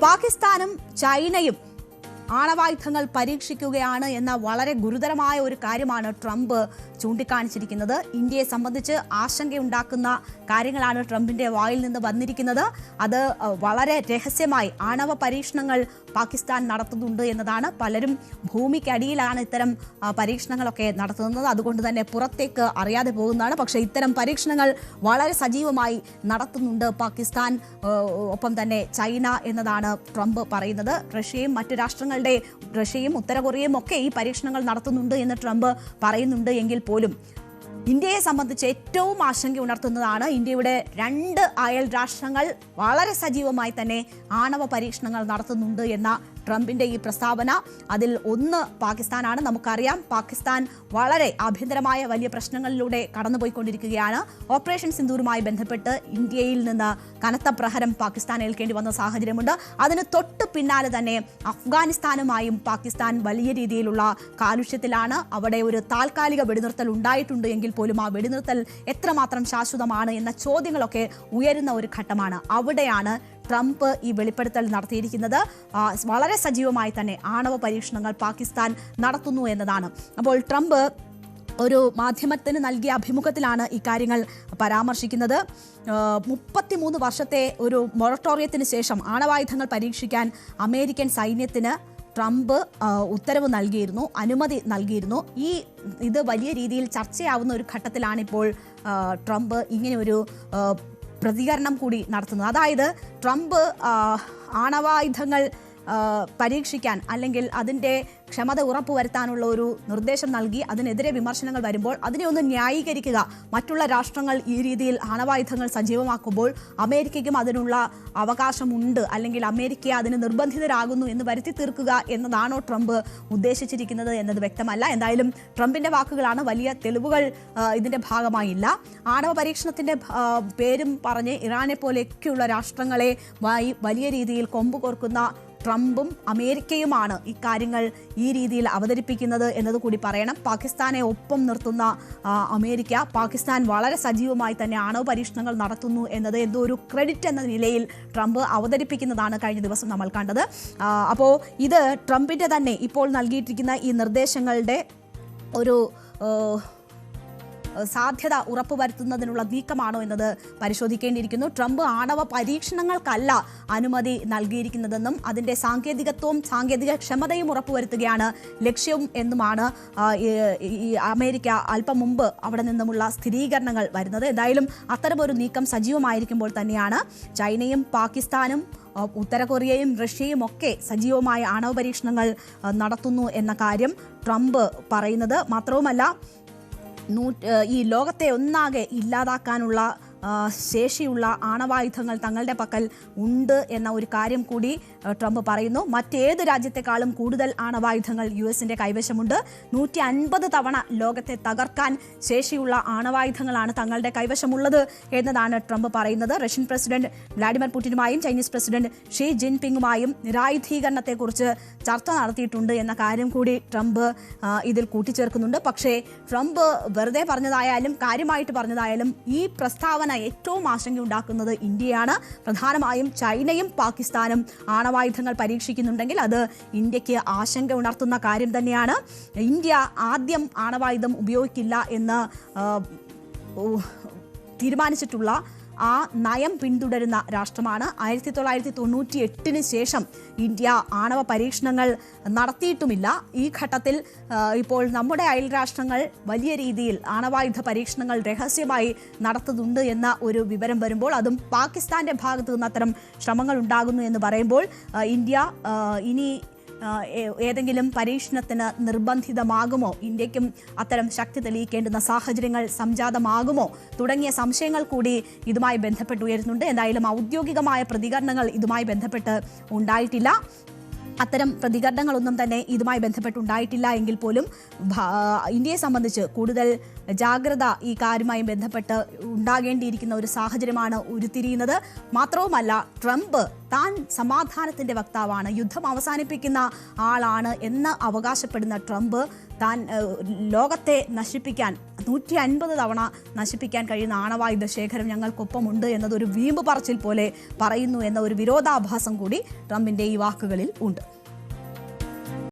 പാകിസ്ഥാനും ചൈനയും ആണവായുധങ്ങൾ പരീക്ഷിക്കുകയാണ് എന്ന വളരെ ഗുരുതരമായ ഒരു കാര്യമാണ് ട്രംപ് ചൂണ്ടിക്കാണിച്ചിരിക്കുന്നത്. ഇന്ത്യയെ സംബന്ധിച്ച് ആശങ്കയുണ്ടാക്കുന്ന കാര്യങ്ങളാണ് ട്രംപിന്റെ വായിൽ നിന്ന് വന്നിരിക്കുന്നത്. അത് വളരെ രഹസ്യമായി ആണവ പരീക്ഷണങ്ങൾ പാകിസ്ഥാൻ നടത്തുന്നുണ്ട് എന്നതാണ്. പലരും ഭൂമിക്കടിയിലാണ് ഇത്തരം പരീക്ഷണങ്ങളൊക്കെ നടത്തുന്നത്. അതുകൊണ്ട് തന്നെ പുറത്തേക്ക് അറിയാതെ പോകുന്നതാണ്. പക്ഷേ ഇത്തരം പരീക്ഷണങ്ങൾ വളരെ സജീവമായി നടത്തുന്നുണ്ട് പാകിസ്ഥാൻ, ഒപ്പം തന്നെ ചൈന എന്നതാണ് ട്രംപ് പറയുന്നത്. റഷ്യയും മറ്റു റഷ്യയും ഉത്തര കൊറിയയും ഒക്കെ ഈ പരീക്ഷണങ്ങൾ നടത്തുന്നുണ്ട് എന്ന് ട്രംപ് പറയുന്നുണ്ട്. എങ്കിൽ പോലും ഇന്ത്യയെ സംബന്ധിച്ച് ഏറ്റവും ആശങ്ക ഉണർത്തുന്നതാണ് ഇന്ത്യയുടെ 2 അയൽ രാഷ്ട്രങ്ങൾ വളരെ സജീവമായി തന്നെ ആണവ പരീക്ഷണങ്ങൾ നടത്തുന്നുണ്ട് എന്ന ട്രംപിന്റെ ഈ പ്രസ്താവന. അതിൽ ഒന്ന് പാകിസ്ഥാനാണ്. നമുക്കറിയാം, പാകിസ്ഥാൻ വളരെ ആഭ്യന്തരമായ വലിയ പ്രശ്നങ്ങളിലൂടെ കടന്നുപോയിക്കൊണ്ടിരിക്കുകയാണ്. ഓപ്പറേഷൻ സിന്ദൂറുമായി ബന്ധപ്പെട്ട് ഇന്ത്യയിൽ നിന്ന് കനത്ത പ്രഹരം പാകിസ്ഥാൻ ഏൽക്കേണ്ടി വന്ന സാഹചര്യമുണ്ട്. അതിന് തൊട്ട് പിന്നാലെ തന്നെ അഫ്ഗാനിസ്ഥാനുമായും പാകിസ്ഥാൻ വലിയ രീതിയിലുള്ള കാലുഷ്യത്തിലാണ്. അവിടെ ഒരു താൽക്കാലിക വെടിനിർത്തൽ ഉണ്ടായിട്ടുണ്ട് എങ്കിൽ പോലും ആ വെടിനിർത്തൽ എത്രമാത്രം ശാശ്വതമാണ് എന്ന ചോദ്യങ്ങളൊക്കെ ഉയരുന്ന ഒരു ഘട്ടമാണ്. അവിടെയാണ് ട്രംപ് ഈ വെളിപ്പെടുത്തൽ നടത്തിയിരിക്കുന്നത്. വളരെ സജീവമായി തന്നെ ആണവ പരീക്ഷണങ്ങൾ പാകിസ്ഥാൻ നടത്തുന്നു എന്നതാണ്. അപ്പോൾ ട്രംപ് ഒരു മാധ്യമത്തിന് നൽകിയ അഭിമുഖത്തിലാണ് ഇക്കാര്യങ്ങൾ പരാമർശിക്കുന്നത്. 33 വർഷത്തെ ഒരു മൊറട്ടോറിയത്തിന് ശേഷം ആണവായുധങ്ങൾ പരീക്ഷിക്കാൻ അമേരിക്കൻ സൈന്യത്തിന് ട്രംപ് ഉത്തരവ് നൽകിയിരുന്നു, അനുമതി നൽകിയിരുന്നു. ഇത് വലിയ രീതിയിൽ ചർച്ചയാവുന്ന ഒരു ഘട്ടത്തിലാണിപ്പോൾ ട്രംപ് ഇങ്ങനെ ഒരു പ്രതികരണം കൂടി നടത്തുന്നത്. അതായത് ട്രംപ് ആണവായുധങ്ങൾ പരീക്ഷിക്കാൻ അല്ലെങ്കിൽ അതിൻ്റെ ക്ഷമത ഉറപ്പുവരുത്താനുള്ള ഒരു നിർദ്ദേശം നൽകി. അതിനെതിരെ വിമർശനങ്ങൾ വരുമ്പോൾ അതിനെ ഒന്ന് ന്യായീകരിക്കുക. മറ്റുള്ള രാഷ്ട്രങ്ങൾ ഈ രീതിയിൽ ആണവായുധങ്ങൾ സജീവമാക്കുമ്പോൾ അമേരിക്കയ്ക്കും അതിനുള്ള അവകാശമുണ്ട്, അല്ലെങ്കിൽ അമേരിക്ക അതിന് നിർബന്ധിതരാകുന്നു എന്ന് വരുത്തി തീർക്കുക എന്നതാണോ ട്രംപ് ഉദ്ദേശിച്ചിരിക്കുന്നത് എന്നത് വ്യക്തമല്ല. എന്തായാലും ട്രംപിന്റെ വാക്കുകളാണ്, വലിയ തെളിവുകൾ ഇതിന്റെ ഭാഗമായില്ല. ആണവ പരീക്ഷണത്തിന്റെ പേരും പറഞ്ഞ് ഇറാനെ പോലെയൊക്കെയുള്ള രാഷ്ട്രങ്ങളെ വലിയ രീതിയിൽ കൊമ്പ് കോർക്കുന്ന ട്രംപും അമേരിക്കയുമാണ് ഇക്കാര്യങ്ങൾ ഈ രീതിയിൽ അവതരിപ്പിക്കുന്നത് എന്നതുകൂടി പറയണം. പാകിസ്ഥാനെ ഒപ്പം നിർത്തുന്ന അമേരിക്ക, പാകിസ്ഥാൻ വളരെ സജീവമായി തന്നെ ആണവ പരീക്ഷണങ്ങൾ നടത്തുന്നു എന്നത് എന്തോ ഒരു ക്രെഡിറ്റ് എന്ന നിലയിൽ ട്രംപ് അവതരിപ്പിക്കുന്നതാണ് കഴിഞ്ഞ ദിവസം നമ്മൾ കണ്ടത്. അപ്പോൾ ഇത് ട്രംപിൻ്റെ തന്നെ ഇപ്പോൾ നൽകിയിട്ടിരിക്കുന്ന ഈ നിർദ്ദേശങ്ങളുടെ ഒരു സാധ്യത ഉറപ്പുവരുത്തുന്നതിനുള്ള നീക്കമാണോ എന്നത് പരിശോധിക്കേണ്ടിയിരിക്കുന്നു. ട്രംപ് ആണവ പരീക്ഷണങ്ങൾക്കല്ല അനുമതി നൽകിയിരിക്കുന്നതെന്നും അതിൻ്റെ സാങ്കേതിക ക്ഷമതയും ഉറപ്പുവരുത്തുകയാണ് ലക്ഷ്യം എന്നുമാണ് ഈ അമേരിക്ക അല്പം മുമ്പ് അവിടെ നിന്നുമുള്ള സ്ഥിരീകരണങ്ങൾ വരുന്നത്. എന്തായാലും അത്തരമൊരു നീക്കം സജീവമായിരിക്കുമ്പോൾ തന്നെയാണ് ചൈനയും പാകിസ്ഥാനും ഉത്തര കൊറിയയും റഷ്യയും ഒക്കെ സജീവമായ ആണവ പരീക്ഷണങ്ങൾ നടത്തുന്നു എന്ന കാര്യം ട്രംപ് പറയുന്നത്. മാത്രവുമല്ല, ഈ ലോകത്തെ ഒന്നാകെ ഇല്ലാതാക്കാനുള്ള ശേഷിയുള്ള ആണവായുധങ്ങൾ തങ്ങളുടെ പക്കൽ ഉണ്ട് എന്ന ഒരു കാര്യം കൂടി ട്രംപ് പറയുന്നു. മറ്റേത് രാജ്യത്തെക്കാളും കൂടുതൽ ആണവായുധങ്ങൾ US-ന്റെ കൈവശമുണ്ട്. 150 തവണ ലോകത്തെ തകർക്കാൻ ശേഷിയുള്ള ആണവായുധങ്ങളാണ് തങ്ങളുടെ കൈവശമുള്ളത് എന്നതാണ് ട്രംപ് പറയുന്നത്. റഷ്യൻ പ്രസിഡന്റ് വ്ളാഡിമിർ പുടിനുമായും ചൈനീസ് പ്രസിഡന്റ് ഷീ ജിൻപിങ്ങുമായും നിരായുധീകരണത്തെക്കുറിച്ച് ചർച്ച നടത്തിയിട്ടുണ്ട് എന്ന കാര്യം കൂടി ട്രംപ് ഇതിൽ കൂട്ടിച്ചേർക്കുന്നുണ്ട്. പക്ഷേ ട്രംപ് വെറുതെ പറഞ്ഞതായാലും കാര്യമായിട്ട് പറഞ്ഞതായാലും ഈ പ്രസ്താവന ഏറ്റവും ആശങ്കയുണ്ടാക്കുന്നത് ഇന്ത്യയാണ്. പ്രധാനമായും ചൈനയും പാകിസ്ഥാനും ആണവായുധങ്ങൾ പരീക്ഷിക്കുന്നുണ്ടെങ്കിൽ അത് ഇന്ത്യക്ക് ആശങ്ക ഉണർത്തുന്ന കാര്യം തന്നെയാണ്. ഇന്ത്യ ആദ്യം ആണവായുധം ഉപയോഗിക്കില്ല എന്ന് തീരുമാനിച്ചിട്ടുള്ള ആ നയം പിന്തുടരുന്ന രാഷ്ട്രമാണ്. 1998 ശേഷം ഇന്ത്യ ആണവ പരീക്ഷണങ്ങൾ നടത്തിയിട്ടുമില്ല. ഈ ഘട്ടത്തിൽ ഇപ്പോൾ നമ്മുടെ അയൽ രാഷ്ട്രങ്ങൾ വലിയ രീതിയിൽ ആണവായുധ പരീക്ഷണങ്ങൾ രഹസ്യമായി നടത്തുന്നുണ്ട് എന്ന ഒരു വിവരം വരുമ്പോൾ, അതും പാകിസ്ഥാന്റെ ഭാഗത്തു നിന്ന് അത്തരം ശ്രമങ്ങൾ ഉണ്ടാകുന്നു എന്ന് പറയുമ്പോൾ ഇന്ത്യ ഇനി ഏതെങ്കിലും പരീക്ഷണത്തിന് നിർബന്ധിതമാകുമോ, ഇന്ത്യക്കും അത്തരം ശക്തി തെളിയിക്കേണ്ടുന്ന സാഹചര്യങ്ങൾ സംജാതമാകുമോ തുടങ്ങിയ സംശയങ്ങൾ കൂടി ഇതുമായി ബന്ധപ്പെട്ട് ഉയരുന്നുണ്ട്. എന്തായാലും ഔദ്യോഗികമായ പ്രതികരണങ്ങൾ ഇതുമായി ബന്ധപ്പെട്ട് ഉണ്ടായിട്ടില്ല. അത്തരം പ്രതികരണങ്ങളൊന്നും തന്നെ ഇതുമായി ബന്ധപ്പെട്ടുണ്ടായിട്ടില്ല എങ്കിൽ പോലും ഇന്ത്യയെ സംബന്ധിച്ച് കൂടുതൽ ജാഗ്രത ഈ കാര്യവുമായി ബന്ധപ്പെട്ട് ഉണ്ടാകേണ്ടിയിരിക്കുന്ന ഒരു സാഹചര്യമാണ് ഉരുത്തിരിയുന്നത്. മാത്രവുമല്ല, ട്രംപ് താൻ സമാധാനത്തിൻ്റെ വക്താവാണ്, യുദ്ധം അവസാനിപ്പിക്കുന്ന ആളാണ് എന്ന് അവകാശപ്പെടുന്ന ട്രംപ് താൻ ലോകത്തെ നശിപ്പിക്കാൻ 150 തവണ നശിപ്പിക്കാൻ കഴിയുന്ന ആണവായുധ ശേഖരം ഞങ്ങൾക്കൊപ്പമുണ്ട് എന്നതൊരു വീമ്പ് പറച്ചിൽ പോലെ പറയുന്നു എന്ന ഒരു വിരോധാഭാസം കൂടി ട്രംപിൻ്റെ ഈ വാക്കുകളിൽ ഉണ്ട്.